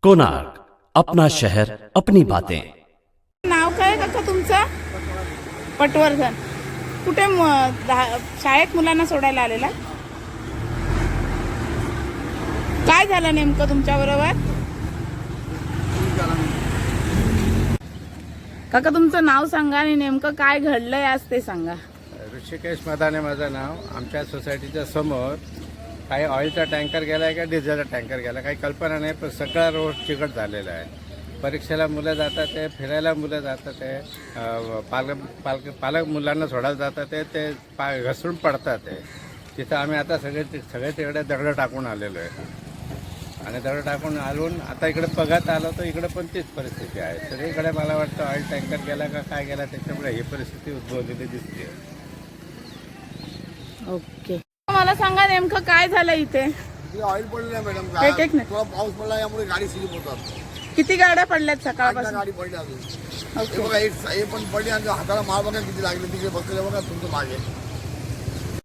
कोणार्क, अपना शहर अपनी बातें। नाव काय काका तुमचं? पटवर्धन. कुठे शाळेत मुलांना सोडायला आलेला? काय झालं नेमकं तुमच्या बरोबर? काका तुमचं नाव सांगा आणि नेमकं काय घडलंय आज ते सांगा. ऋषिकेश मदाने माझं नाव. आमच्या सोसायटीच्या समोर काही ऑइलचा टँकर गेला आहे का डिझेलचा टँकर गेला काही कल्पना नाही, पण सगळा रोड चिकट झालेला आहे. परीक्षेला मुलं जातात आहे, फिरायला मुलं जातात आहे, पालक मुलांना सोडायला जातात आहे, ते घसरून पडतात आहे. तिथं आम्ही आता सगळे तिकडे दगडं टाकून आलेलो आहे आणि दगडं टाकून आलून आता इकडे बघत आलो तर इकडे पण तीच परिस्थिती आहे. सगळीकडे मला वाटतं ऑइल टँकर गेला का काय गेला त्याच्यामुळे ही परिस्थिती उद्भवलेली दिसते. ओके, मला सांगा नेमकं काय झालं इथे? ऑइल पडलं मॅडम. एक एक मिनिट. थोडा पाऊस पडला यामुळे गाडी स्लिप होतात. किती गाड्या पडल्यात आठ सकाळपासून? गाडी पडली अजून. ओके. हे बघा, एक पण पडली आणि हाताला मार बघा किती लागले. तिकडे बघा तुमचं मागे.